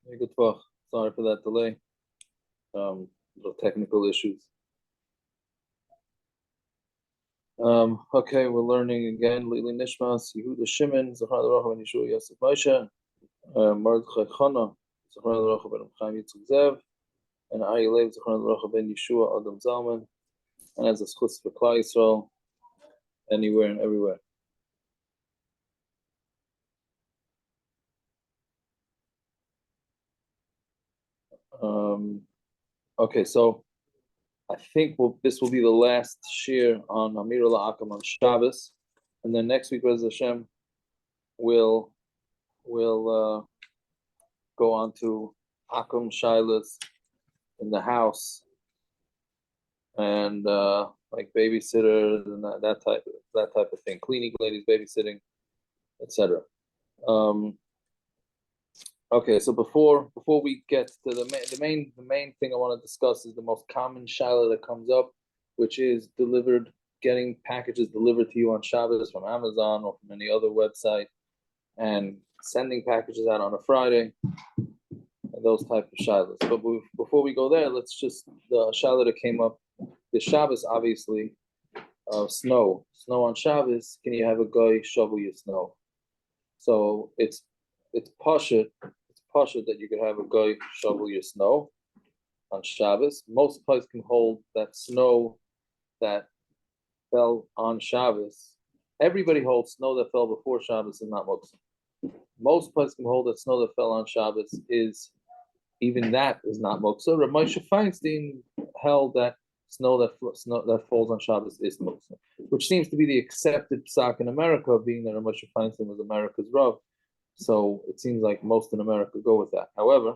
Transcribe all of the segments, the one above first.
Hey, good talk. Sorry for that delay. Little technical issues. Okay, we're learning again. Lili Nishmas, Yehuda Shimon, Zachar Baruch Ben Yeshua Yosef Moshe, Mordechai Chana, Zachar Baruch Ben Chaim Yitzchak Zev, and Ayilev Zachar Baruch Ben Yeshua Adam Zalman, and as a schutz for Klal Yisrael, anywhere and everywhere. Okay, so I think this will be the last shir on Amir La'akam on Shabbos, and then next week, Rez Hashem, we'll go on to Akum Shilas in the house and like babysitters and that type of thing, cleaning ladies, babysitting, etc. Okay, so before we get to the main thing I want to discuss is the most common shaila that comes up, which is getting packages delivered to you on Shabbos from Amazon or from any other website, and sending packages out on a Friday, and those type of shilas. But before we go there, let's just the shaila that came up this Shabbos, obviously, snow on Shabbos. Can you have a guy shovel your snow? So it's pashut that you could have a guy shovel your snow on Shabbos. Most places can hold that snow that fell on Shabbos. Everybody holds snow that fell before Shabbos is not muktzah. Most places can hold that snow that fell on Shabbos is not muktzah. Rav Moshe Feinstein held that snow that falls on Shabbos is muktzah, which seems to be the accepted psak in America, being that Rav Moshe Feinstein was America's Rav. So it seems like most in America go with that. However,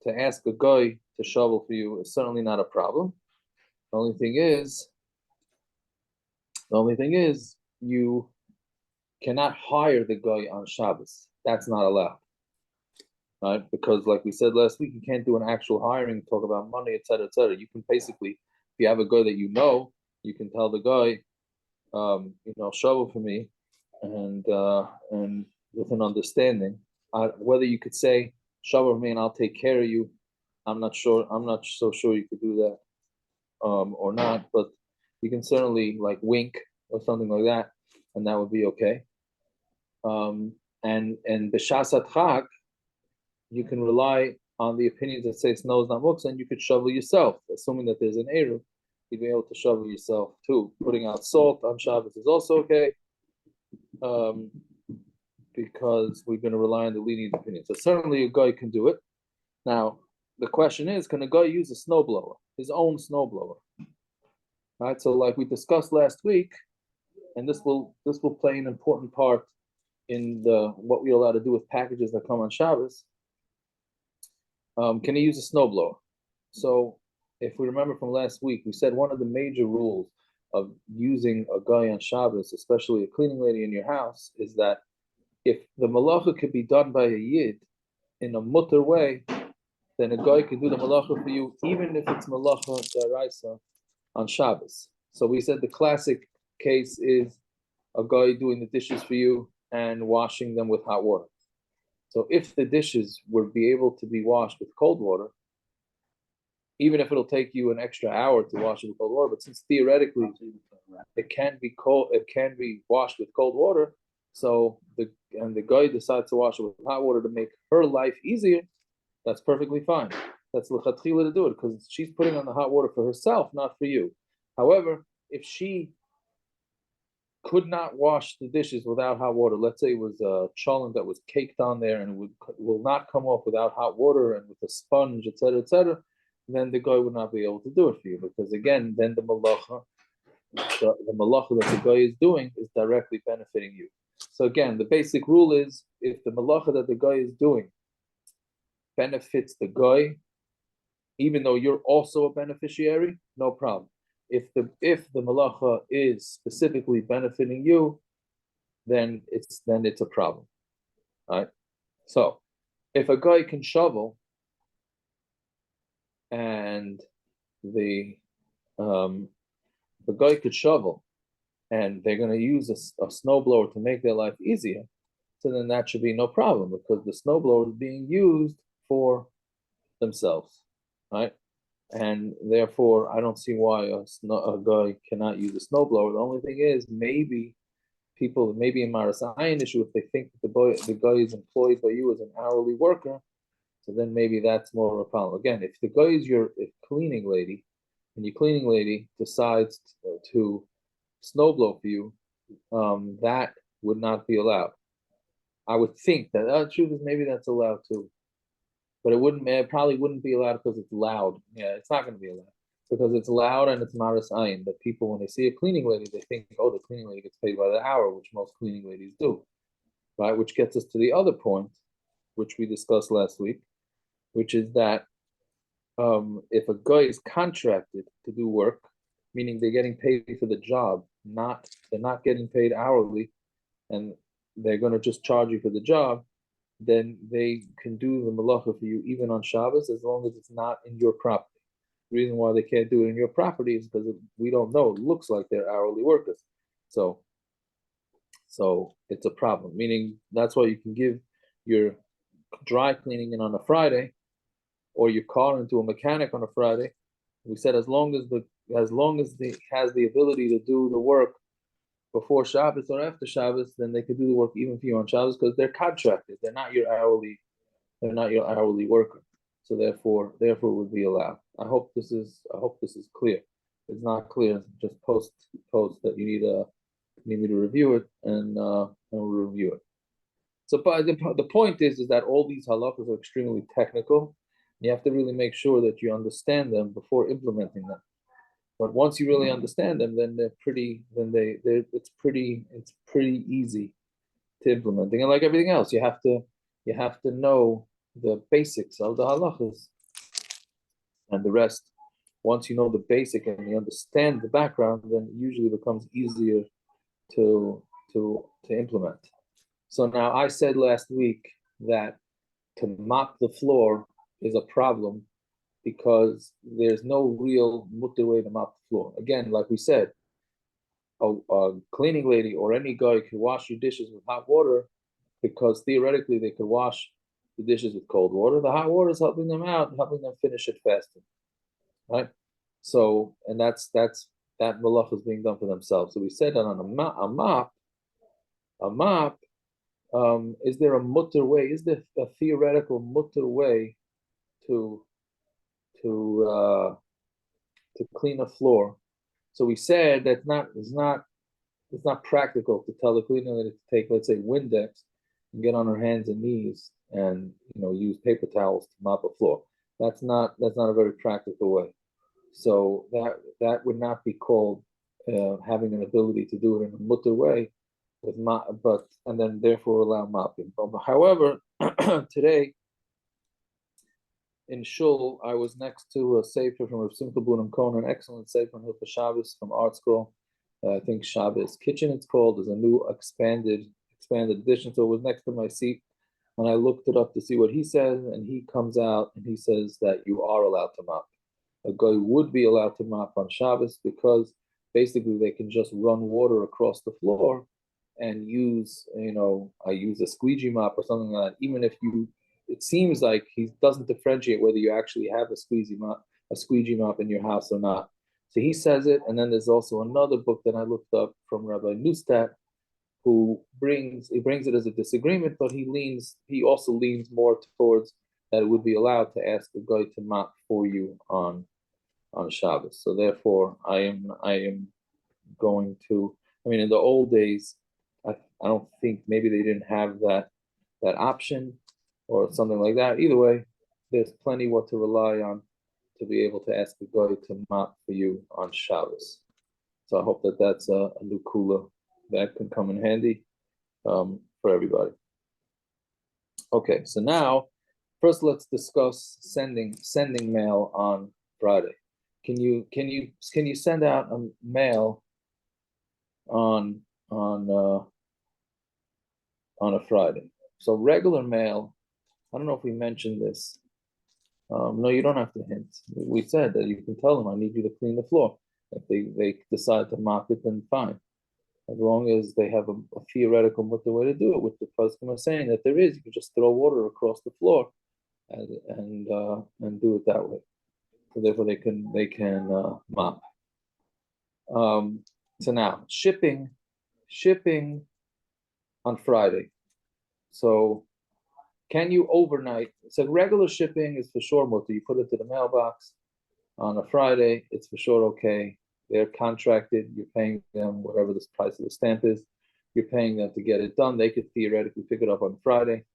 to ask a guy to shovel for you is certainly not a problem. The only thing is you cannot hire the guy on Shabbos. That's not allowed, right? Because like we said last week, you can't do an actual hiring, talk about money, etc., etc. You can basically, if you have a guy that you know, you can tell the guy, shovel for me, and with an understanding. Whether you could say, shovel for me and I'll take care of you, I'm not so sure you could do that or not, but you can certainly like wink or something like that, and that would be okay. And b'shas chag, you can rely on the opinions that say snow is not muktzah, and you could shovel yourself, assuming that there's an eruv. You'd be able to shovel yourself too. Putting out salt on Shabbos is also okay. Because we're going to rely on the lenient opinion. So certainly a guy can do it. Now, the question is, can a guy use a snowblower, his own snowblower? Right, so like we discussed last week, and this will play an important part in what we're allowed to do with packages that come on Shabbos. Can he use a snowblower? So if we remember from last week, we said one of the major rules of using a guy on Shabbos, especially a cleaning lady in your house, is that if the malacha could be done by a yid in a mutter way, then a guy can do the malacha for you, even if it's malacha daraisa on Shabbos. So we said the classic case is a guy doing the dishes for you and washing them with hot water. So if the dishes would be able to be washed with cold water, even if it'll take you an extra hour to wash it with cold water, but since theoretically it can be washed with cold water, so the guy decides to wash it with hot water to make her life easier, that's perfectly fine. That's l'chatchila to do it, because she's putting on the hot water for herself, not for you. However, if she could not wash the dishes without hot water, let's say it was a cholent that was caked on there and will not come off without hot water and with a sponge, etc., then the guy would not be able to do it for you, because again, then the malacha that the guy is doing is directly benefiting you. So again, the basic rule is, if the malacha that the guy is doing benefits the guy, even though you're also a beneficiary, no problem. If the malacha is specifically benefiting you, then it's a problem, right? So if a guy can shovel and the guy could shovel, and they're going to use a snowblower to make their life easier, so then that should be no problem, because the snowblower is being used for themselves, right? And therefore, I don't see why a guy cannot use a snowblower. The only thing is, maybe in Marasayan issue, if they think that the guy is employed by you as an hourly worker, so then maybe that's more of a problem. Again, if the guy is your cleaning lady, and your cleaning lady decides to snowblow for you, that would not be allowed. I would think that the truth is maybe that's allowed too, but it probably wouldn't be allowed because it's loud. Yeah, it's not going to be allowed because it's loud and it's maras ayin. That people, when they see a cleaning lady, they think, oh, the cleaning lady gets paid by the hour, which most cleaning ladies do, right? Which gets us to the other point, which we discussed last week, which is that if a guy is contracted to do work, meaning they're getting paid for the job, they're not getting paid hourly, and they're going to just charge you for the job, then they can do the malacha for you even on Shabbos as long as it's not in your property. The reason why they can't do it in your property is because we don't know. It looks like they're hourly workers. So it's a problem, meaning that's why you can give your dry cleaning in on a Friday or your car into a mechanic on a Friday. We said as long as they has the ability to do the work before Shabbos or after Shabbos, then they could do the work even for you on Shabbos because they're contracted. They're not your hourly worker. So therefore it would be allowed. I hope this is clear. If it's not clear, just post that you need me to review it, and we'll review it. So but the point is that all these halachas are extremely technical. You have to really make sure that you understand them before implementing them. But once you really understand them, then it's pretty easy to implementing. And like everything else, you have to know the basics of the halachas, and the rest. Once you know the basic and you understand the background, then it usually becomes easier to implement. So now I said last week that to mop the floor is a problem because there's no real mutter way to mop the floor. Again, like we said, a cleaning lady or any guy can wash your dishes with hot water because theoretically they could wash the dishes with cold water. The hot water is helping them out, helping them finish it faster, right? So, and that malacha is being done for themselves. So we said that on a mop, is there a mutter way? Is there a theoretical mutter way to clean a floor? So we said that it's not practical to tell the cleaner that to take, let's say, Windex and get on her hands and knees and use paper towels to mop a floor. That's not a very practical way. So that would not be called having an ability to do it in a mutter way, and then therefore allow mopping. However, today in Shul, I was next to a sefer from Rav Simcha Bunim Cohen, an excellent sefer on Hilchos Shabbos from Art Scroll. I think Shabbos Kitchen it's called. There's a new expanded edition. So it was next to my seat, and I looked it up to see what he says, and he comes out and he says that you are allowed to mop. A guy would be allowed to mop on Shabbos because basically they can just run water across the floor and use a squeegee mop or something like that. Even if it seems like he doesn't differentiate whether you actually have a squeegee mop in your house or not. So he says it, and then there's also another book that I looked up from Rabbi Neustadt, who brings it as a disagreement, but he also leans more towards that it would be allowed to ask a guy to mop for you on Shabbos. So therefore, I am going to. I mean, in the old days, I don't think maybe they didn't have that option or something like that. Either way, there's plenty what to rely on to be able to ask a guy to mop for you on Shabbos. So I hope that that's a new kula that can come in handy for everybody. Okay, so now first let's discuss sending mail on Friday. Can you send out a mail on a Friday? So regular mail, I don't know if we mentioned this. No, you don't have to hint. We said that you can tell them, I need you to clean the floor. If they decide to mop it, then fine. As long as they have a theoretical way to do it, which the poskim are saying that there is, you can just throw water across the floor and do it that way. So therefore they can mop. So now shipping on Friday. So can you overnight? So regular shipping is for sure mutter. You put it to the mailbox on a Friday, it's for sure okay. They're contracted, you're paying them whatever the price of the stamp is, you're paying them to get it done. They could theoretically pick it up on Friday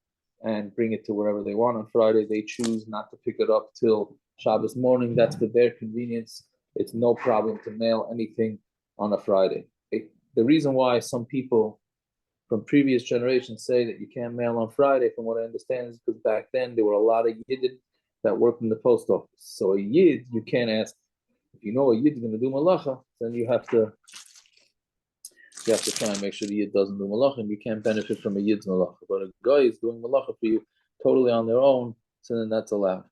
and bring it to wherever they want on Friday. They choose not to pick it up till Shabbos morning. That's for their convenience. It's no problem to mail anything on a Friday. The reason why some people from previous generations say that you can't mail on Friday, from what I understand, is because back then there were a lot of Yidden that worked in the post office. So a Yid, you can't ask, if you know a Yid is going to do malacha, then you have to try and make sure the Yid doesn't do malacha, and you can't benefit from a Yid's malacha. But a guy is doing malacha for you totally on their own, so then that's allowed.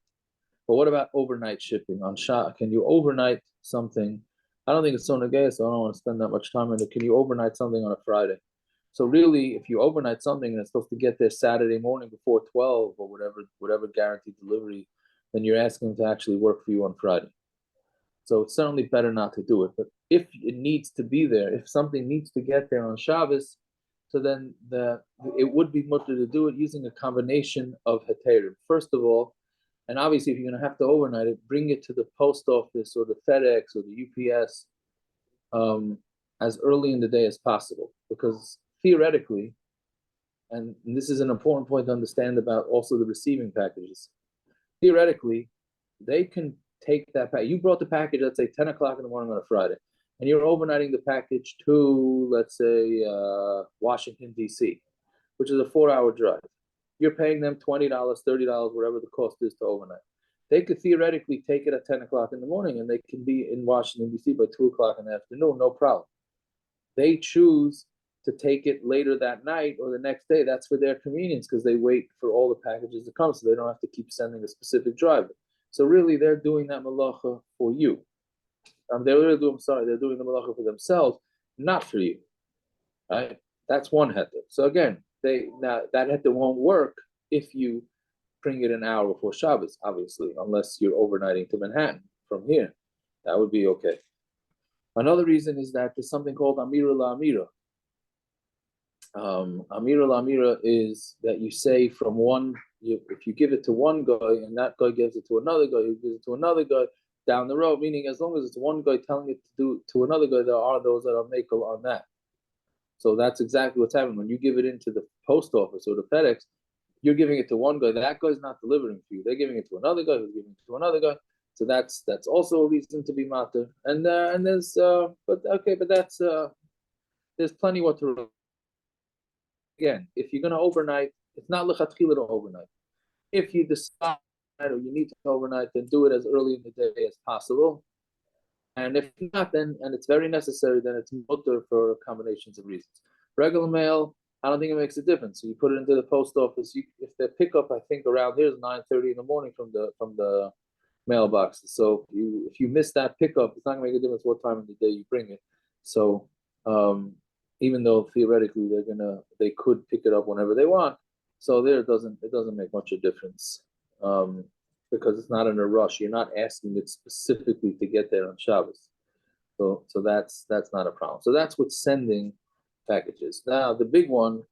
But what about overnight shipping on Shabbos? Can you overnight something? I don't think it's so negay, so I don't want to spend that much time on it. Can you overnight something on a Friday? So really, if you overnight something and it's supposed to get there Saturday morning before 12 or whatever guaranteed delivery, then you're asking them to actually work for you on Friday. So it's certainly better not to do it. But if it needs to be there, if something needs to get there on Shabbos, so then it would be mutter to do it using a combination of heterim. First of all, and obviously if you're going to have to overnight it, bring it to the post office or the FedEx or the UPS as early in the day as possible. Because theoretically, and this is an important point to understand about also the receiving packages, theoretically, they can take that package. You brought the package, let's say 10 o'clock in the morning on a Friday, and you're overnighting the package to, let's say, Washington, D.C., which is a 4-hour drive. You're paying them $20, $30, whatever the cost is to overnight. They could theoretically take it at 10 o'clock in the morning, and they can be in Washington, D.C. by 2 o'clock in the afternoon, no problem. They choose to take it later that night or the next day. That's for their convenience because they wait for all the packages to come, so they don't have to keep sending a specific driver. So really, they're doing that malacha for you. They're doing the malacha for themselves, not for you. Right? That's one heter. So again, that heter won't work if you bring it an hour before Shabbos, obviously, unless you're overnighting to Manhattan from here. That would be okay. Another reason is that there's something called Amira La Amira. Amira La Amira is that you say from one, if you give it to one guy and that guy gives it to another guy, who gives it to another guy down the road, meaning as long as it's one guy telling it to do to another guy, there are those that are makel on that. So that's exactly what's happening. When you give it into the post office or the FedEx, you're giving it to one guy. That guy's not delivering for you. They're giving it to another guy who's giving it to another guy. So that's also a reason to be matter. And there's there's plenty what to. Again, if you're going to overnight, it's not lechatchila to overnight. If you decide or you need to overnight, then do it as early in the day as possible. And if not, then and it's very necessary, then it's mutter for combinations of reasons. Regular mail, I don't think it makes a difference. So you put it into the post office. If the pickup, I think around here is 9:30 in the morning from the mailboxes. So if you miss that pickup, it's not gonna make a difference what time of the day you bring it. So even though theoretically they could pick it up whenever they want, so there it doesn't make much of a difference. Because it's not in a rush. You're not asking it specifically to get there on Shabbos. So that's not a problem. So that's with sending packages. Now the big one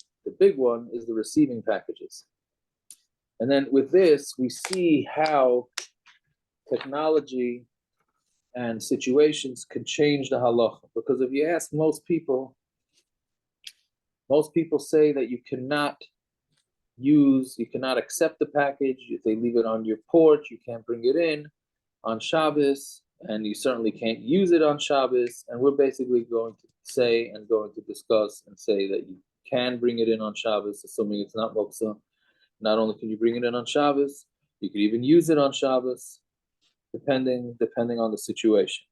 is the receiving packages. And then with this, we see how technology and situations can change the halacha. Because if you ask most people say that you cannot accept the package if they leave it on your porch. You can't bring it in on Shabbos, and you certainly can't use it on Shabbos. And we're basically going to discuss and say that you can bring it in on Shabbos, assuming it's not moksa. Not only can you bring it in on Shabbos, you could even use it on Shabbos, depending on the situation.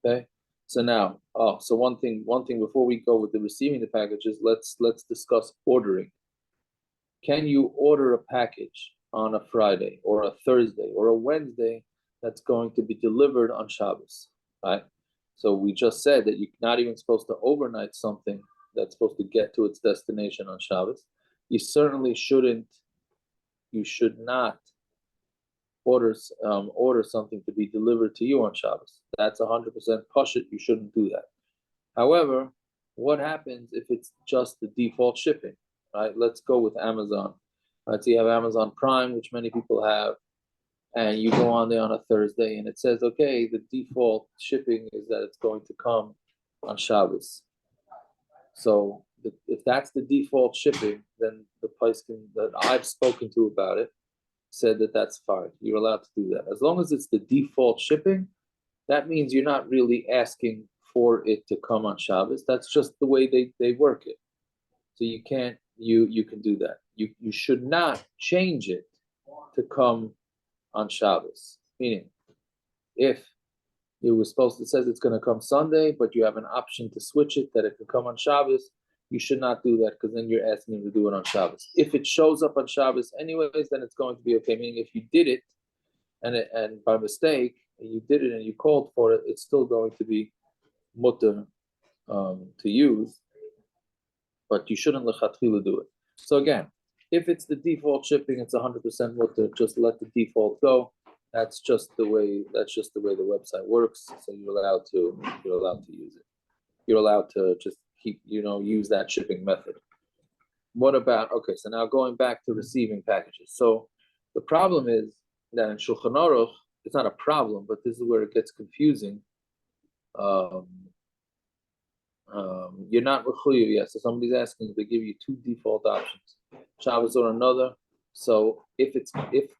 Okay. So now, one thing before we go with the receiving the packages, let's discuss ordering. Can you order a package on a Friday or a Thursday or a Wednesday that's going to be delivered on Shabbos, right? So we just said that you're not even supposed to overnight something that's supposed to get to its destination on Shabbos. You should not order something to be delivered to you on Shabbos. That's 100% pashut. You shouldn't do that. However, what happens if it's just the default shipping? Right? Let's go with Amazon. Right, so you have Amazon Prime, which many people have, and you go on there on a Thursday, and it says, okay, the default shipping is that it's going to come on Shabbos. So if that's the default shipping, then the place that I've spoken to about it said that that's fine. You're allowed to do that. As long as it's the default shipping, that means you're not really asking for it to come on Shabbos. That's just the way they work it. So you can do that. You should not change it to come on Shabbos. Meaning, if it says it's going to come Sunday, but you have an option to switch it that it can come on Shabbos, you should not do that because then you're asking him to do it on Shabbos. If it shows up on Shabbos anyways, then it's going to be okay. Meaning, if you did it and by mistake you did it and you called for it, it's still going to be mutter to use, but you shouldn't lechatchila do it. So again, if it's the default shipping, it's 100% mutter. Just let the default go. That's just the way the website works. So you're allowed to use it. You're allowed to just use that shipping method. What about, okay, so now going back to receiving packages. So the problem is that in Shulchan Aruch, it's not a problem, but this is where it gets confusing. You're not rechuyev yet. So somebody's asking if they give you two default options, Shabbos or another. So if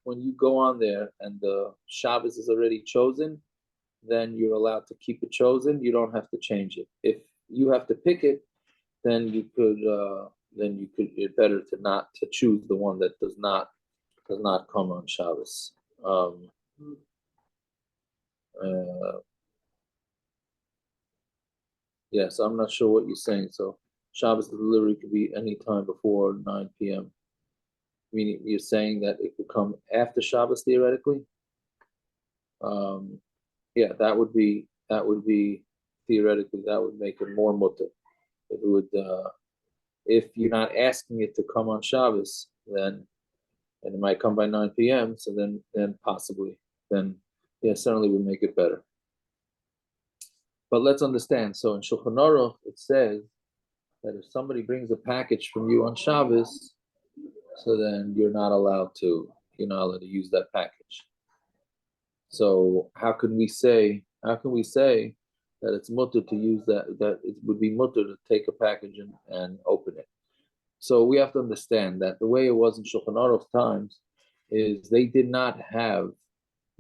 when you go on there and the Shabbos is already chosen, then you're allowed to keep it chosen. You don't have to change it. If you have to pick it, then you could it's better to choose the one that does not come on Shabbos. Yes, I'm not sure what you're saying. So Shabbos delivery could be any time before 9 p.m. Meaning you're saying that it could come after Shabbos theoretically. Yeah, that would be theoretically that would make it more mutter. It would if you're not asking it to come on Shabbos, then and it might come by 9 p.m. So then possibly certainly would make it better. But let's understand. So in Shulchan Aruch it says that if somebody brings a package from you on Shabbos, so then you're not allowed to use that package. So how can we say that it's mutter to use that it would be mutter to take a package and open it? So we have to understand that the way it was in Shulchan Aruch times is they did not have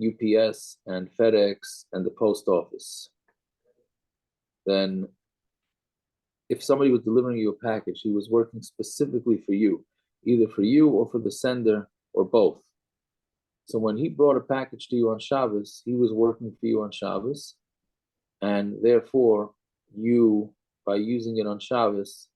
UPS and FedEx and the post office. Then if somebody was delivering you a package, he was working specifically for you, either for you or for the sender or both. So when he brought a package to you on Shabbos, he was working for you on Shabbos, and therefore you, by using it on Shabbos,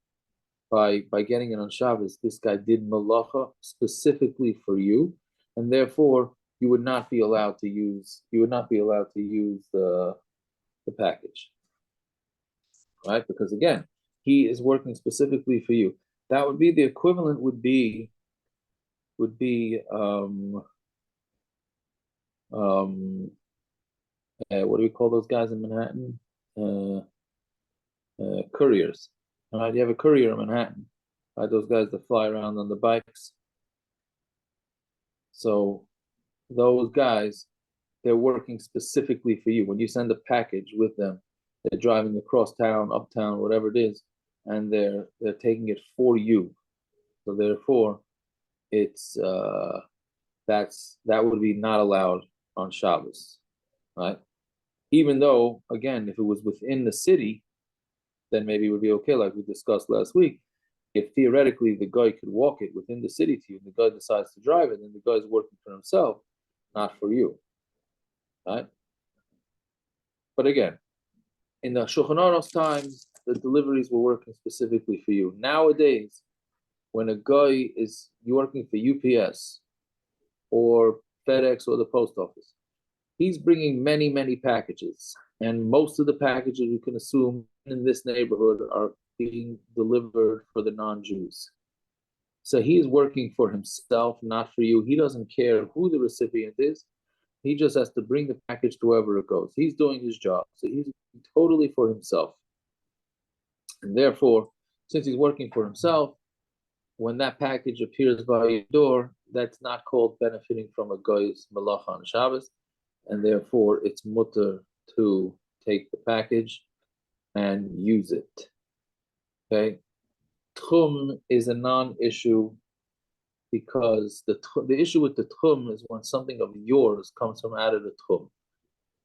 by getting it on Shabbos, this guy did malacha specifically for you, and therefore you would not be allowed to use the package, right? Because again, he is working specifically for you. That would be the equivalent. Would be what do we call those guys in Manhattan? Couriers. All right, you have a courier in Manhattan. Right, those guys that fly around on the bikes. So those guys, they're working specifically for you. When you send a package with them, they're driving across town, uptown, whatever it is, and they're taking it for you. So therefore, it's that would be not allowed on Shabbos, right? Even though, again, if it was within the city, then maybe it would be okay, like we discussed last week. If theoretically the guy could walk it within the city to you, and the guy decides to drive it, then the guy's working for himself, not for you, right? But again, in the Shulchan Aruch times, the deliveries were working specifically for you. Nowadays, when a guy is working for UPS or FedEx or the post office, he's bringing many, many packages. And most of the packages you can assume in this neighborhood are being delivered for the non-Jews. So he is working for himself, not for you. He doesn't care who the recipient is. He just has to bring the package to wherever it goes. He's doing his job. So he's totally for himself. And therefore, since he's working for himself, when that package appears by your door, that's not called benefiting from a guy's malacha on Shabbos, and therefore it's mutter to take the package and use it. Okay, tchum is a non-issue because the issue with the tchum is when something of yours comes from out of the tchum.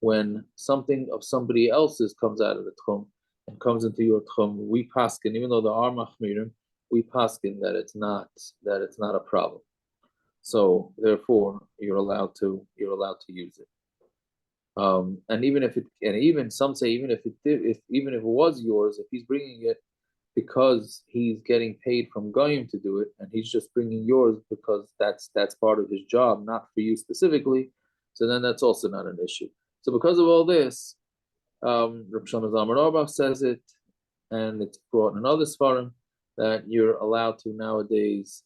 When something of somebody else's comes out of the tchum and comes into your tchum, we paskin, even though there are machmirim, we paskin that it's not a problem. So therefore, you're allowed to use it. And even some say even if it was yours, if he's bringing it because he's getting paid from Goyim to do it, and he's just bringing yours because that's part of his job, not for you specifically, so then that's also not an issue. So because of all this, Rav Shlomo Zalman Auerbach says it, and it's brought in another Sfarim, that you're allowed to nowadays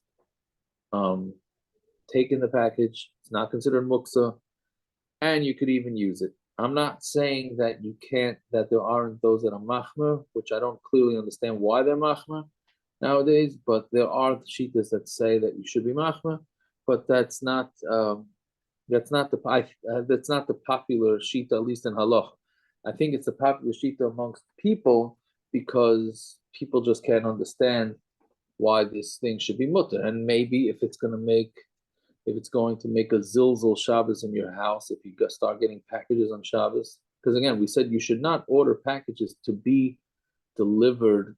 take in the package. It's not considered muksa, and you could even use it. I'm not saying that you can't, that there aren't those that are machmer, which I don't clearly understand why they're machmer nowadays, but there are shittas that say that you should be machmer, but that's not the popular shita, at least in halach. I think it's a popular shita amongst people because people just can't understand why this thing should be mutter. And maybe if it's going to make a zilzal Shabbos in your house, if you start getting packages on Shabbos, because again, we said you should not order packages to be delivered.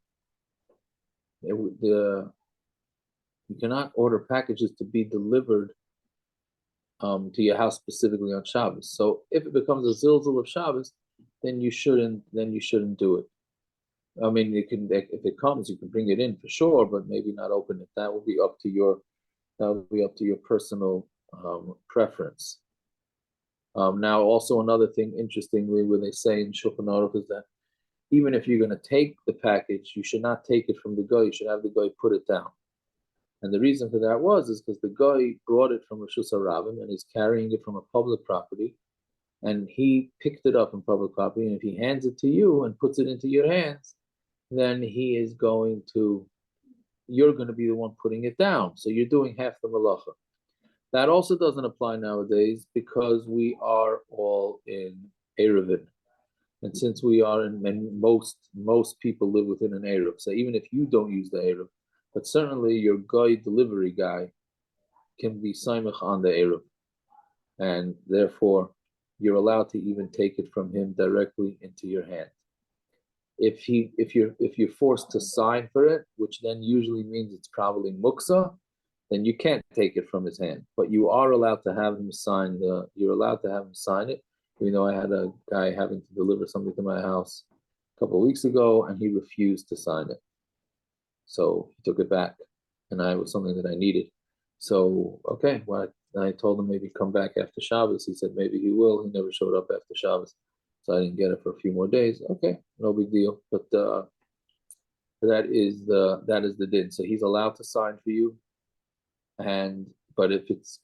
You cannot order packages to be delivered to your house specifically on Shabbos. So if it becomes a zilzal of Shabbos, then you shouldn't do it. I mean, if it comes, you can bring it in for sure, but maybe not open it. That will be up to your personal preference. Now, also another thing, interestingly, where they say in Shulchan Aruch is that even if you're going to take the package, you should not take it from the guy. You should have the guy put it down. And the reason for that is because the guy brought it from Rishus HaRabim and is carrying it from a public property, and he picked it up in public property. And if he hands it to you and puts it into your hands, then you're going to be the one putting it down. So you're doing half the malacha. That also doesn't apply nowadays because we are all in Erevin. And since we are and most people live within an Erev. So even if you don't use the Erev, but certainly your delivery guy can be Saimach on the Erev. And therefore, you're allowed to even take it from him directly into your hand. If you're forced to sign for it, which then usually means it's probably muksa, then you can't take it from his hand. But you are allowed to have him sign it. You know, I had a guy having to deliver something to my house a couple of weeks ago, and he refused to sign it. So he took it back, and it was something that I needed. So okay, well, I told him maybe come back after Shabbos. He said maybe he will. He never showed up after Shabbos. So I didn't get it for a few more days. Okay, no big deal. But that is the din. So he's allowed to sign for you, but if it's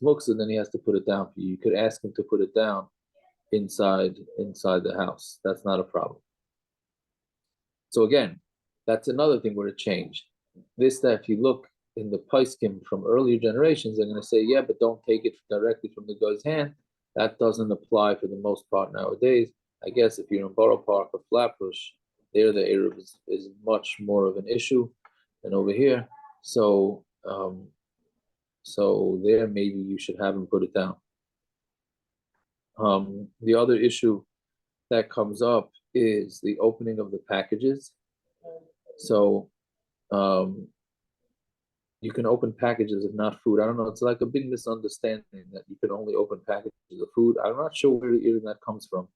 muksa, then he has to put it down for you. You could ask him to put it down inside the house. That's not a problem. So again, that's another thing where it changed. That if you look in the Paiskim from earlier generations, they're going to say, yeah, but don't take it directly from the guy's hand. That doesn't apply for the most part nowadays. I guess if you're in Borough Park or Flatbush, there the Erev is much more of an issue than over here. So there maybe you should have him put it down. The other issue that comes up is the opening of the packages. So you can open packages of not food. I don't know. It's like a big misunderstanding that you can only open packages of food. I'm not sure where even that comes from,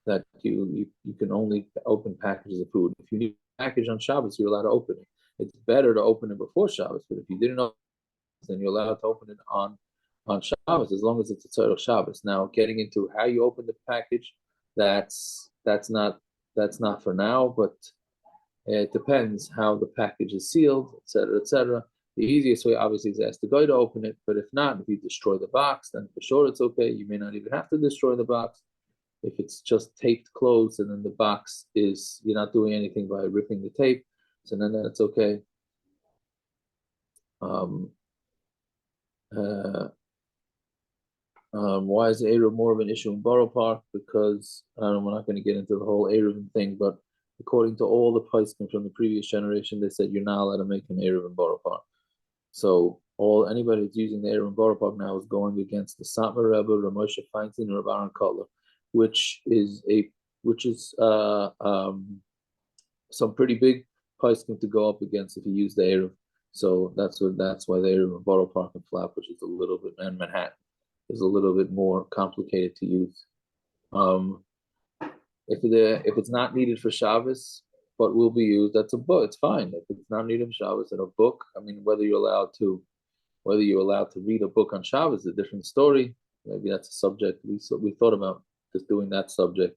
that you can only open packages of food. If you need a package on Shabbos, you're allowed to open it. It's better to open it before Shabbos, but if you didn't open it, then you're allowed to open it on Shabbos, as long as it's a tzarech Shabbos. Now, getting into how you open the package, that's not for now, but it depends how the package is sealed, etc., etc. The easiest way, obviously, is to ask the guy to open it. But if not, if you destroy the box, then for sure it's okay. You may not even have to destroy the box. If it's just taped closed and then the box is, you're not doing anything by ripping the tape, so then that's okay. Why is Eruv more of an issue in Borough Park? Because we're not going to get into the whole Eruv thing, but according to all the poskim from the previous generation, they said you're not allowed to make an Eruv in Borough Park. So anybody that's using the Eruv in Borough Park now is going against the Satmar Rebbe, Ramosha Feinstein, or Rav Aaron Kotler, which is some pretty big poskim to go up against if you use the Eruv. So that's why the Eruv in Borough Park and Flatbush is a little bit, and Manhattan is a little bit more complicated to use. If it's not needed for Shabbos, but will be used, that's a book. It's fine. If it's not needed for Shabbos, in a book, I mean, whether you're allowed to read a book on Shabbos is a different story. Maybe that's a subject we thought about just doing that subject.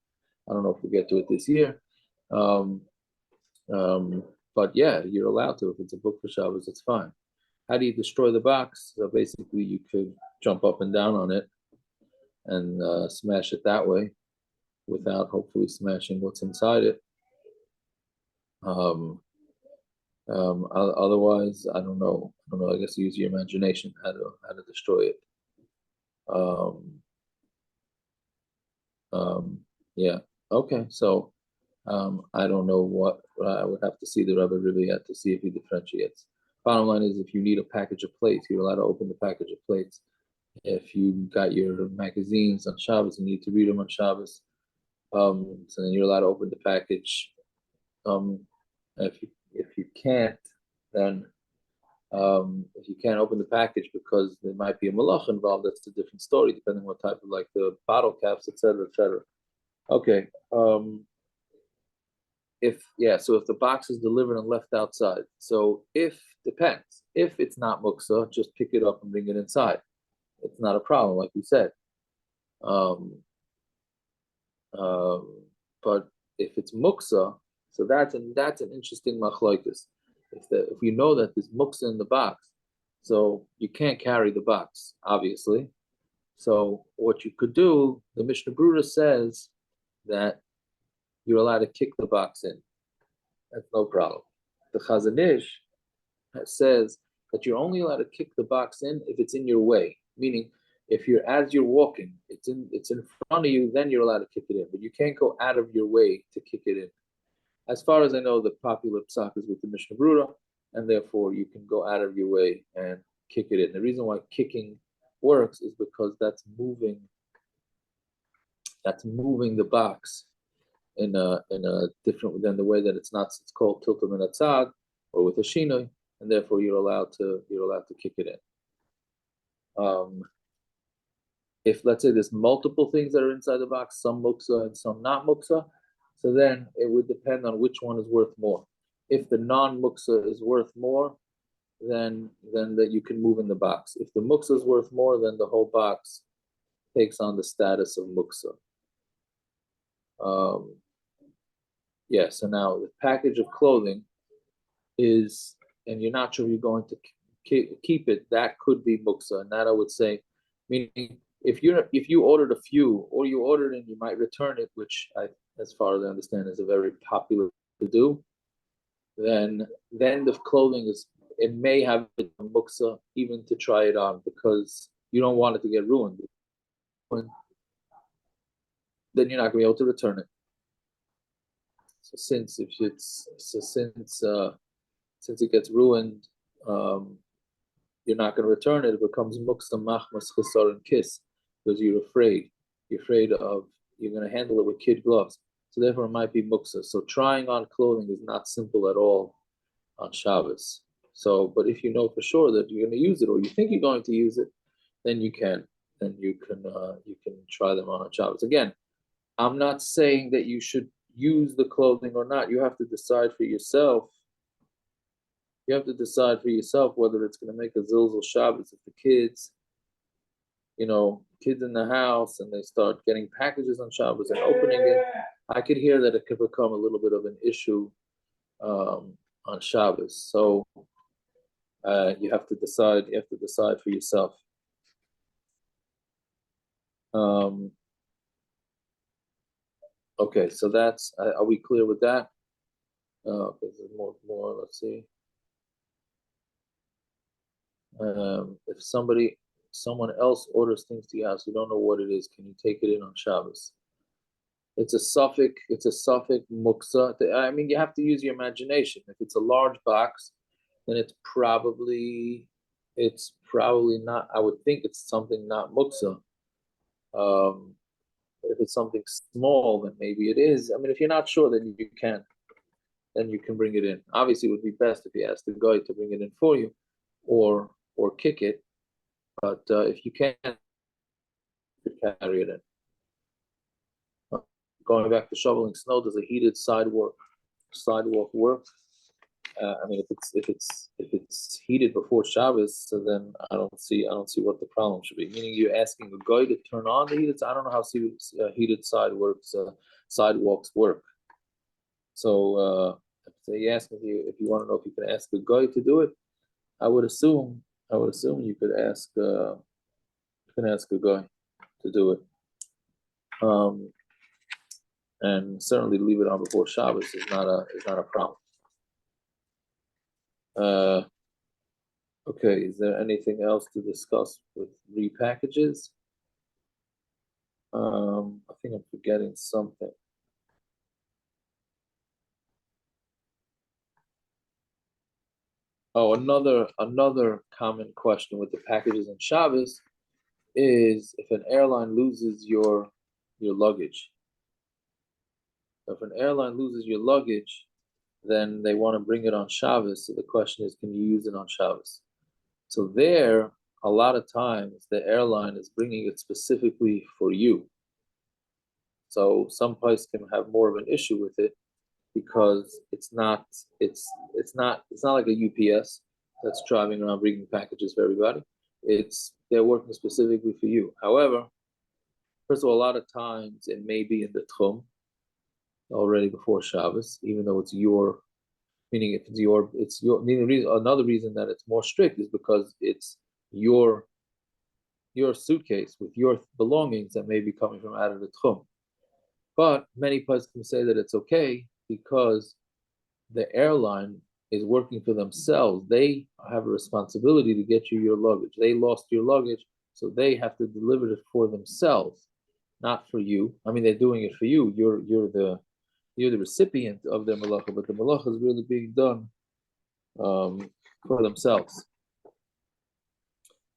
I don't know if we get to it this year. But yeah, you're allowed to. If it's a book for Shabbos, it's fine. How do you destroy the box? So basically, you could jump up and down on it and smash it that way without hopefully smashing what's inside it. Otherwise, I don't know. I guess use your imagination how to destroy it. Yeah. Okay. So I don't know what I would have to see the Rebbe really yet to see if he differentiates. Bottom line is, if you need a package of plates, you're allowed to open the package of plates. If you got your magazines on Shabbos and you need to read them on Shabbos, so then you're allowed to open the package. If you can't, then if you can't open the package because there might be a malach involved, that's a different story, depending on what type of, like the bottle caps, etc., etc. Okay. So if the box is delivered and left outside, so depends. If it's not muksa, just pick it up and bring it inside. It's not a problem, like we said. But if it's muksa, so that's an interesting machlokes. If you know that there's muksa in the box, so you can't carry the box, obviously. So what you could do, the Mishnah Brura says that you're allowed to kick the box in. That's no problem. The Chazon Ish says that you're only allowed to kick the box in if it's in your way, meaning if as you're walking, it's in front of you, then you're allowed to kick it in, but you can't go out of your way to kick it in. As far as I know, the popular psak is with the Mishnah Brura, and therefore you can go out of your way and kick it in. The reason why kicking works is because that's moving the box in a different than the way that it's called tiltum and atzad or with a shinoi, and therefore you're allowed to kick it in. If, let's say, there's multiple things that are inside the box, some muksa and some not muksa, so then it would depend on which one is worth more. If the non-muksa is worth more, then that you can move in the box. If the muksa is worth more, then the whole box takes on the status of muksa. So now the package of clothing is, and you're not sure you're going to keep it, that could be muksa, and that I would say, meaning if you ordered a few, or you ordered and you might return it, which as far as I understand is a very popular to do, then the clothing it may have a muksa even to try it on, because you don't want it to get ruined. Then you're not going to be able to return it. So since it gets ruined, you're not going to return it. It becomes muksa machmas chesar and kiss, because you're afraid. You're afraid of you're going to handle it with kid gloves. So therefore, it might be muksa. So trying on clothing is not simple at all on Shabbos. So, but if you know for sure that you're going to use it, or you think you're going to use it, then you can try them on Shabbos. Again, I'm not saying that you should use the clothing or not. You have to decide for yourself. You have to decide for yourself whether it's going to make a zilzal Shabbos. If the kids in the house and they start getting packages on Shabbos and opening it, I could hear that it could become a little bit of an issue on Shabbos. So You have to decide. You have to decide for yourself. Okay, so that's. Are we clear with that? Okay, there's more. Let's see. If someone else orders things to your house, you don't know what it is. Can you take it in on Shabbos? It's a suffix. It's a suffix muksa. I mean, you have to use your imagination. If it's a large box, then it's probably not. I would think it's something not muksa. Um, if it's something small, then maybe it is. I mean, if you're not sure, then you can bring it in. Obviously, it would be best if you ask the guy to bring it in for you, or kick it. But if you can't, you could carry it in. Going back to shoveling snow, does a heated sidewalk work? I mean, if it's heated before Shabbos, so then I don't see what the problem should be. Meaning, you're asking a guy to turn on the heated. I don't know how heated sidewalks work. So you ask if you want to know if you can ask a guy to do it. I would assume you could ask a guy to do it. And certainly leave it on before Shabbos is not a problem. Okay, is there anything else to discuss with repackages? I think I'm forgetting something. Oh, another common question with the packages on Shabbos is if an airline loses your luggage. If an airline loses your luggage, then they want to bring it on Shabbos. So the question is, can you use it on Shabbos? So there, a lot of times the airline is bringing it specifically for you. So some place can have more of an issue with it because it's not like a UPS that's driving around bringing packages for everybody. They're working specifically for you. However, first of all, a lot of times it may be in the Tchum already before Shabbos, even though it's your, meaning if it's your, meaning another reason that it's more strict is because it's your suitcase with your belongings that may be coming from out of the Tchum. But many places can say that it's okay because the airline is working for themselves. They have a responsibility to get you your luggage. They lost your luggage, so they have to deliver it for themselves, not for you. I mean, they're doing it for you. You're the recipient of their malacha, but the malacha is really being done for themselves.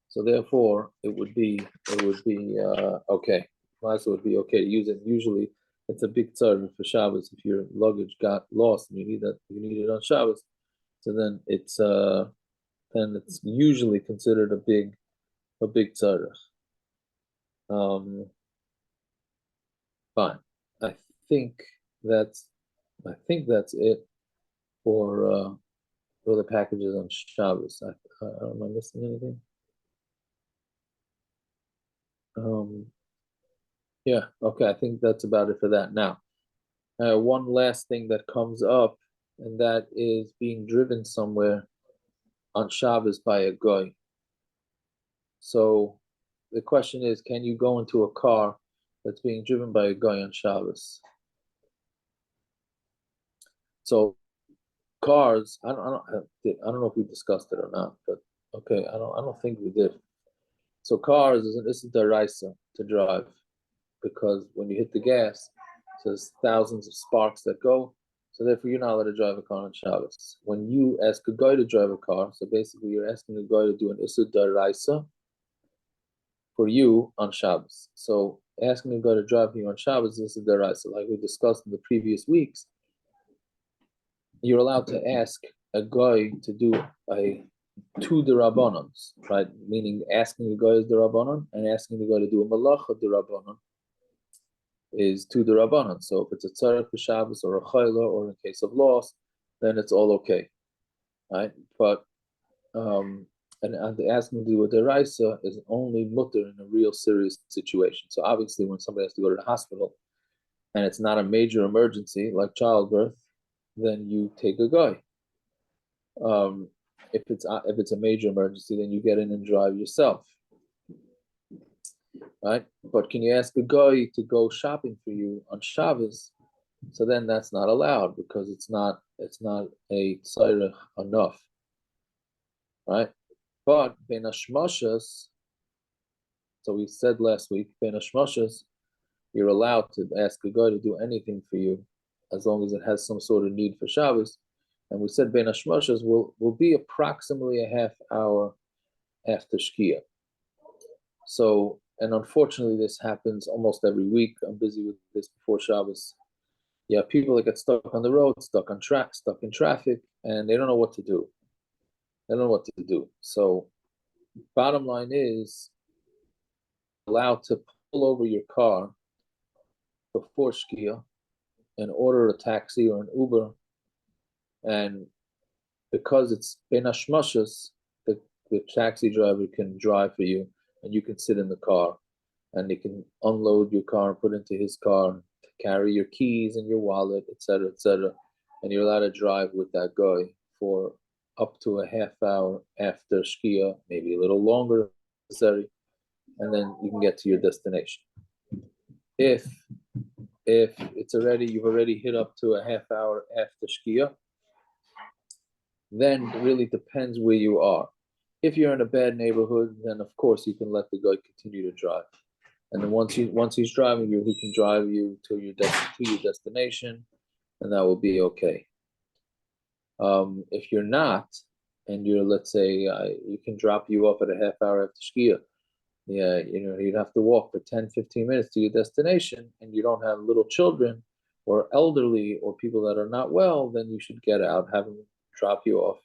So therefore, it would be okay. So it would be okay to use it. Usually, it's a big tzara for Shabbos if your luggage got lost and you need it on Shabbos. So then it's usually considered a big tzara. Fine. I think that's it for the packages on Shabbos. Am I missing anything? Yeah, okay, I think that's about it for that. Now, one last thing that comes up, and that is being driven somewhere on Shabbos by a guy. So the question is, can you go into a car that's being driven by a guy on Shabbos? So cars, I don't know if we discussed it or not, but okay, I don't think we did. So cars is a deraisa to drive because when you hit the gas, there's thousands of sparks that go. So therefore, you're not allowed to drive a car on Shabbos. When you ask a guy to drive a car, so basically you're asking a guy to do an issur deraisa for you on Shabbos. So asking a guy to drive you on Shabbos is a deraisa, like we discussed in the previous weeks. You're allowed to ask a guy to do two derabbanans, right? Meaning asking the guy is derabbanan and asking the guy to do a malacha derabbanan is two derabbanan. So if it's a tzarech for Shabbos or a chayla or in case of loss, then it's all okay, right? But and asking to do a deraisa is only mutter in a real serious situation. So obviously, when somebody has to go to the hospital and it's not a major emergency like childbirth, then you take a guy. If it's a major emergency, then you get in and drive yourself, right? But can you ask a guy to go shopping for you on Shabbos? So then that's not allowed because it's not a tzarech enough, right? But ben hashmashas, so we said last week, ben hashmashas, you're allowed to ask a guy to do anything for you as long as it has some sort of need for Shabbos. And we said ben hashmashas will be approximately a half hour after Shkia. So, and unfortunately, this happens almost every week. I'm busy with this before Shabbos. Yeah, people that get stuck on the road, stuck on track, stuck in traffic, and they don't know what to do. They don't know what to do. So, bottom line is, allowed to pull over your car before Shkia and order a taxi or an Uber, and because it's ben hashmashas, the taxi driver can drive for you, and you can sit in the car, and they can unload your car and put into his car, to carry your keys and your wallet, etc., and you're allowed to drive with that guy for up to a half hour after Shkia, maybe a little longer if necessary, and then you can get to your destination. If you've already hit up to a half hour after Shkia, then it really depends where you are. If you're in a bad neighborhood, then of course you can let the guy continue to drive. And then once he's driving you, he can drive you to your destination, and that will be okay. If you're not, and you're, let's say, you can drop you off at a half hour after Shkia, yeah, you'd have to walk for 10, 15 minutes to your destination, and you don't have little children or elderly or people that are not well, then you should get out, have them drop you off,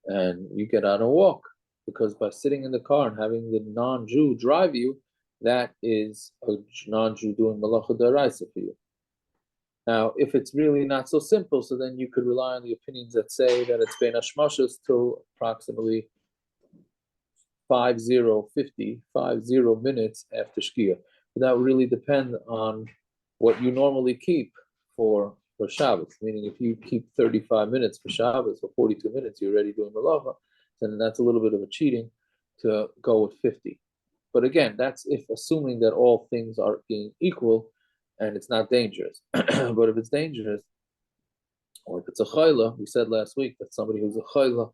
and you get out and walk. Because by sitting in the car and having the non-Jew drive you, that is a non-Jew doing malacha d'oraisa for you. Now, if it's really not so simple, so then you could rely on the opinions that say that it's ben hashmashas till approximately 50 minutes after Shkia. But that would really depend on what you normally keep for Shabbos. Meaning, if you keep 35 minutes for Shabbos or 42 minutes, you're already doing malacha, then that's a little bit of a cheating to go with 50. But again, that's if assuming that all things are being equal and it's not dangerous. But if it's dangerous, or if it's a chayla, we said last week that somebody who's a chayla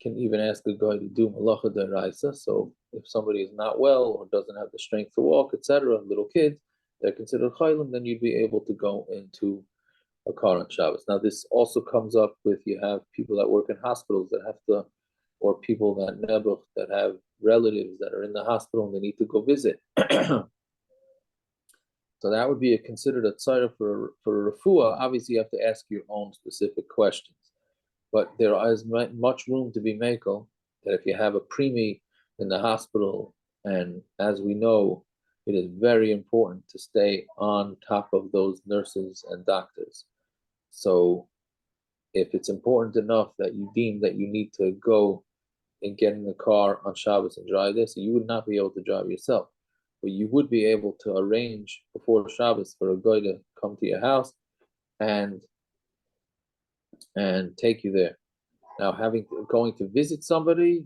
can even ask a guy to do malacha d'oraisa. So if somebody is not well or doesn't have the strength to walk, etc., little kids, they're considered chaylim, then you'd be able to go into a car on Shabbos. Now, this also comes up with, you have people that work in hospitals that have to, or people that have relatives that are in the hospital and they need to go visit. So that would be considered a tzara for a refuah. Obviously, you have to ask your own specific questions. But there is much room to be makel that if you have a preemie in the hospital, and as we know, it is very important to stay on top of those nurses and doctors. So if it's important enough that you deem that you need to go and get in the car on Shabbos and drive this, so you would not be able to drive yourself. But you would be able to arrange before Shabbos for a guy to come to your house and take you there. Now, going to visit somebody,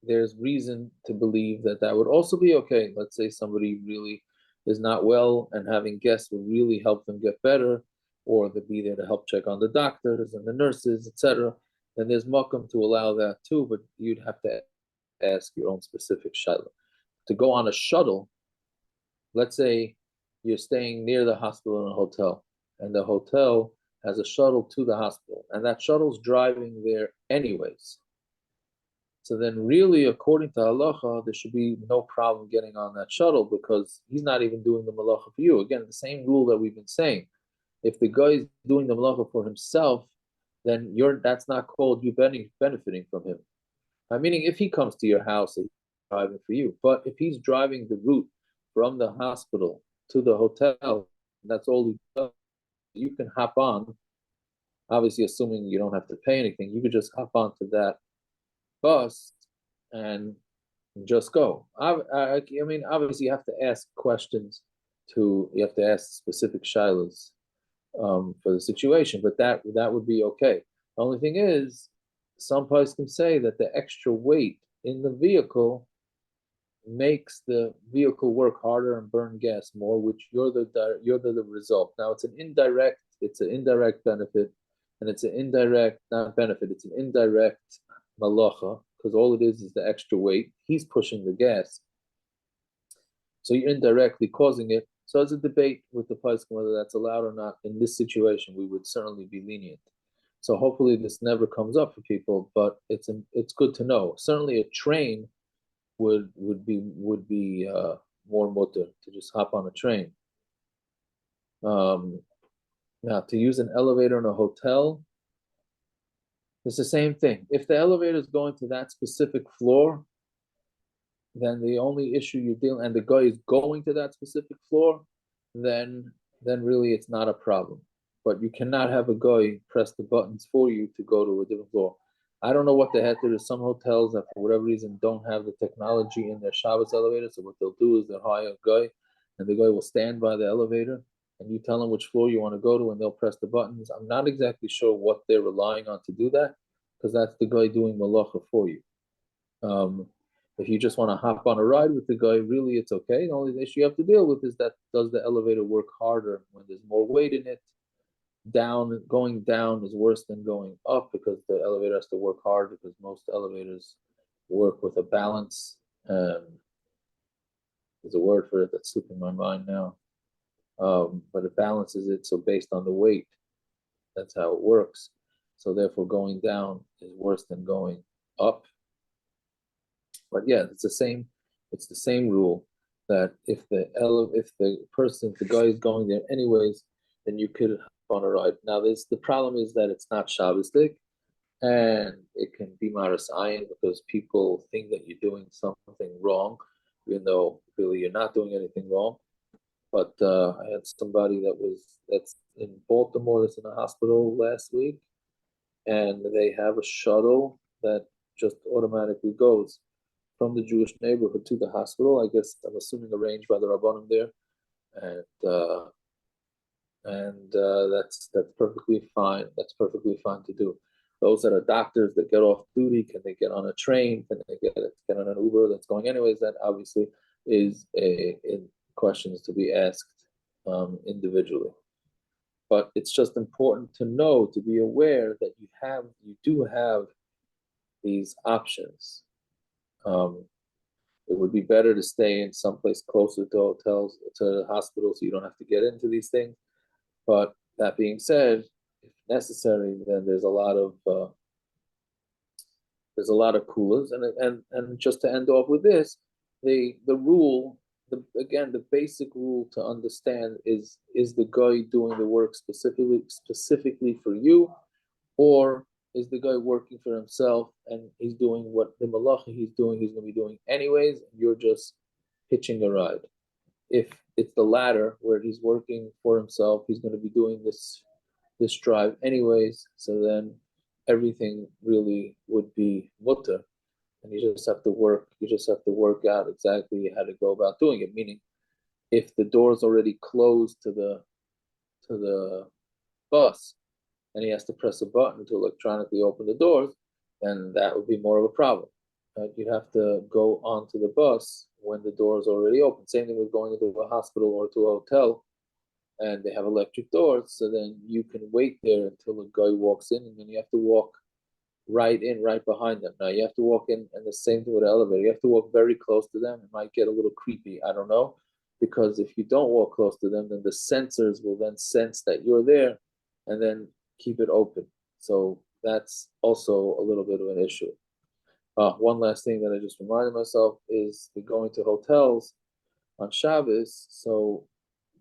there's reason to believe that would also be okay. Let's say somebody really is not well, and having guests will really help them get better, or they'll be there to help check on the doctors and the nurses, etc. Then there's makom to allow that too, but you'd have to ask your own specific shayla. To go on a shuttle, let's say you're staying near the hospital in a hotel, and the hotel has a shuttle to the hospital, and that shuttle's driving there anyways. So then really, according to halacha, there should be no problem getting on that shuttle because he's not even doing the malacha for you. Again, the same rule that we've been saying. If the guy is doing the malacha for himself, then that's not called you benefiting from him. Meaning, if he comes to your house, he's driving for you. But if he's driving the route from the hospital to the hotel, that's all he does. You can hop on, obviously assuming you don't have to pay anything, you could just hop onto that bus and just go. I mean, obviously you have to ask questions you have to ask specific shilas for the situation, but that would be okay. The only thing is, some parties can say that the extra weight in the vehicle makes the vehicle work harder and burn gas more, which you're the result. Now it's an indirect benefit, and it's an indirect not benefit, it's an indirect malacha, because all it is the extra weight. He's pushing the gas, so you're indirectly causing it. So it's a debate with the poskim whether that's allowed or not. In this situation, we would certainly be lenient. So hopefully this never comes up for people, but it's good to know. Certainly a train would be more mutter to just hop on a train. Now to use an elevator in a hotel, it's the same thing. If the elevator is going to that specific floor, then the only issue you're dealing, and the guy is going to that specific floor, then really it's not a problem. But you cannot have a guy press the buttons for you to go to a different floor. I don't know what the heck there is. Some hotels that for whatever reason don't have the technology in their Shabbos elevator. So what they'll do is they'll hire a guy, and the guy will stand by the elevator, and you tell him which floor you want to go to, and they'll press the buttons. I'm not exactly sure what they're relying on to do that, because that's the guy doing malacha for you. If you just want to hop on a ride with the guy, really it's okay. The only issue you have to deal with is that does the elevator work harder when there's more weight in it? Going down is worse than going up because the elevator has to work hard, because most elevators work with a balance. There's a word for it that's slipping my mind now, but it balances it. So based on the weight, that's how it works. So therefore, going down is worse than going up. But yeah, it's the same. It's the same rule that if the guy is going there anyways, then you could on a ride. Now, the problem is that it's not Shabbosdik, and it can be maras ayin because people think that you're doing something wrong, even though really you're not doing anything wrong. But I had somebody that's in Baltimore that's in a hospital last week, and they have a shuttle that just automatically goes from the Jewish neighborhood to the hospital. I guess I'm assuming arranged by the Rabbanim there, and that's perfectly fine. That's perfectly fine to do. Those that are doctors that get off duty, can they get on a train? Can they get on an Uber that's going anyways? That obviously is in questions to be asked individually. But it's just important to know, to be aware that you do have these options. It would be better to stay in someplace closer to hotels, to the hospital, so you don't have to get into these things. But that being said, if necessary, then there's a lot of coolers, and just to end off with this, the rule, the basic rule to understand is the guy doing the work specifically for you, or is the guy working for himself and he's doing what the malacha he's going to be doing anyways, and you're just hitching a ride. If it's the latter, where he's working for himself, he's going to be doing this drive anyways, so then everything really would be mutter, and you just have to work out exactly how to go about doing it. Meaning, if the door's already closed to the bus, and he has to press a button to electronically open the doors, then that would be more of a problem. You'd have to go onto the bus when the door is already open. Same thing with going into a hospital or to a hotel, and they have electric doors, so then you can wait there until a guy walks in, and then you have to walk right behind them. Now you have to walk in, and the same thing with the elevator. You have to walk very close to them. It might get a little creepy, I don't know, because if you don't walk close to them, then the sensors will then sense that you're there, and then keep it open. So that's also a little bit of an issue. One last thing that I just reminded myself is the going to hotels on Shabbos. So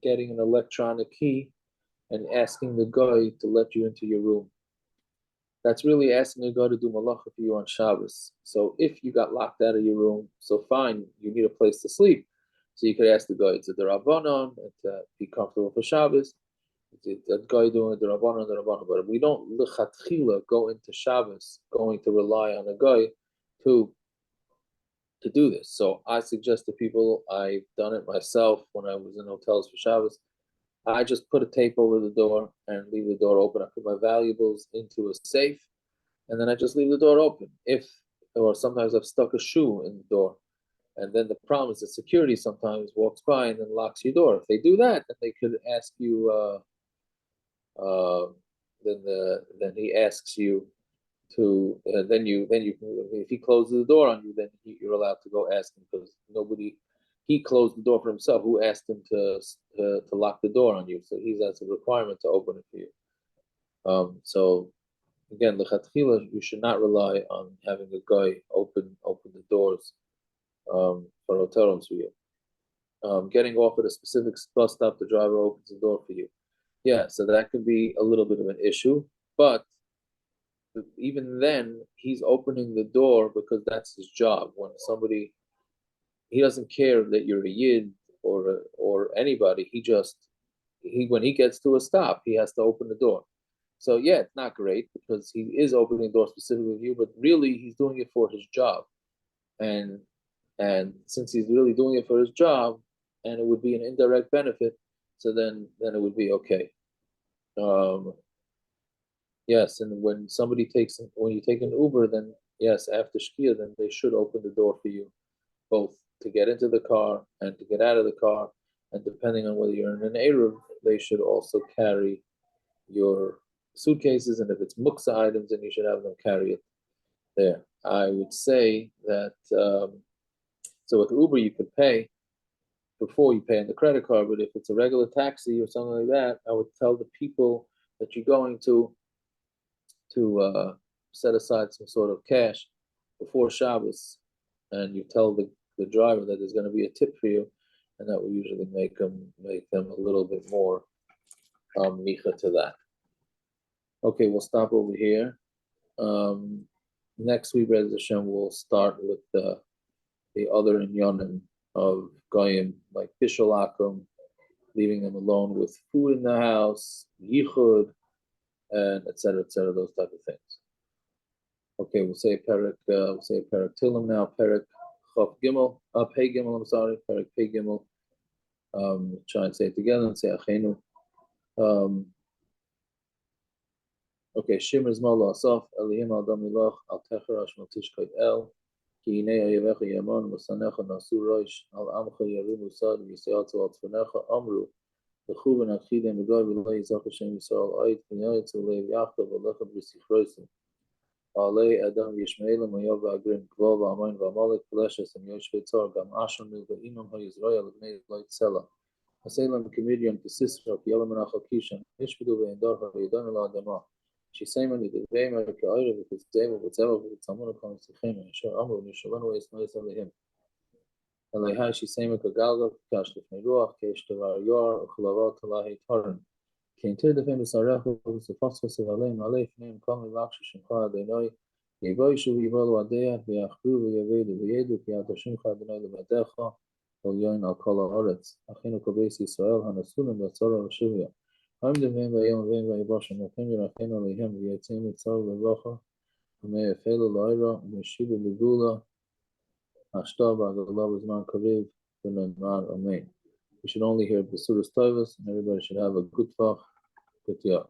getting an electronic key and asking the guy to let you into your room. That's really asking a guy to do malacha for you on Shabbos. So if you got locked out of your room, so fine, you need a place to sleep. So you could ask the guy to the Rabbanon to be comfortable for Shabbos. That guy doing the Rabbanon, but we don't lechatchila go into Shabbos going to rely on a guy to do this. So I suggest to people, I've done it myself when I was in hotels for Shabbos. I just put a tape over the door and leave the door open. I put my valuables into a safe, and then I just leave the door open. Or sometimes I've stuck a shoe in the door, and then the problem is that security sometimes walks by and then locks your door. If they do that, then they could ask you. Then he asks you to. Then you if he closes the door on you, then you're allowed to go ask him because nobody. He closed the door for himself. Who asked him to lock the door on you? So that's a requirement to open it for you. So again, lechatchila, you should not rely on having a guy open the doors for hotel rooms for you. Getting off at a specific bus stop, the driver opens the door for you. Yeah, so that could be a little bit of an issue, but even then, he's opening the door because that's his job. When he doesn't care that you're a yid or anybody. When he gets to a stop, he has to open the door. So yeah, it's not great because he is opening the door specifically with you, but really he's doing it for his job, and since he's really doing it for his job, and it would be an indirect benefit, so then it would be okay. Yes, and when you take an Uber, then yes, after Shkia, then they should open the door for you, both to get into the car and to get out of the car, and depending on whether you're in an Eruv, they should also carry your suitcases, and if it's muksa items, then you should have them carry it there. I would say that so with Uber you could pay before you pay on the credit card, but if it's a regular taxi or something like that, I would tell the people that you're going to set aside some sort of cash before Shabbos, and you tell the driver that there's going to be a tip for you, and that will usually make them a little bit more micha to that. Okay, we'll stop over here. Next week, Rez Hashem, we'll start with the other inyanim of goyim, like bishalakum, leaving them alone with food in the house, yichud, and etc., those type of things. Okay, we'll say Perek Tilim now. Perek Chav Gimel, Pei Gimel. I'm sorry, Perek Pei Gimel. Try and say it together and say Achenu. Okay, Shimmer Zmal Asaf Elihim Al Damilach Al Techer Ashmal Tishkait El Ki Hinei Ayevecha Yaman Musanecha Nasu Roish Al Amcha Yarim Musad Yisayatu Al Tzvanecha Amru Lechuven Achidem Begoy V'Lei Yizach Hashem Yisrael Ait V'Yayit Zolei Yaakov V'Lechem B'Sichroisim Alei Adam Yishmaelim Hayov V'Agrim Kvol V'Amayin V'Amalek V'Leshes and Yoshvei Tzor Gam Asham Mil V'Inam HaYizraya L'Bnei Leit Sela Haselam Kimidian Kisisra Kiyalam Menachal Kishan Ishvidu V'Indar HaYidon L'Adamah Shisayman Yidivayim Ka'ira V'Kitzayim V'Tzeva V'Tzamuna Kam Tzichem Yashar Amru Nishalanu Yismael Salihim Alei Shisayman Kagalga Kash Lifnei Ruach Kesh Tevar Yor Uchlavat Talahi Taran Kintir Defem Sarechu V'Sefasfa Sevalei Malei Fneim Kam L'Lakshu Shimcha Adonai Yivayshu V'Yivalu Adeya V'Yachru V'Yavedu V'Yedu Ki Ata Shimcha Adonai L'Badecha V'Yoyin Al Kol HaOretz Achinu Kobeis Yisrael Hanasulim V'Tzora V'Shivya I'm the man by Yom Vim by Boshem, the Kenya Rachena Lehem, the Yatim Tzar Levacha, May Fela Laira, Meshiba Legula, Ashtaba, the love is man Kaviv, Amen. We should only hear the Surah Tovas, and everybody should have a good talk, good year.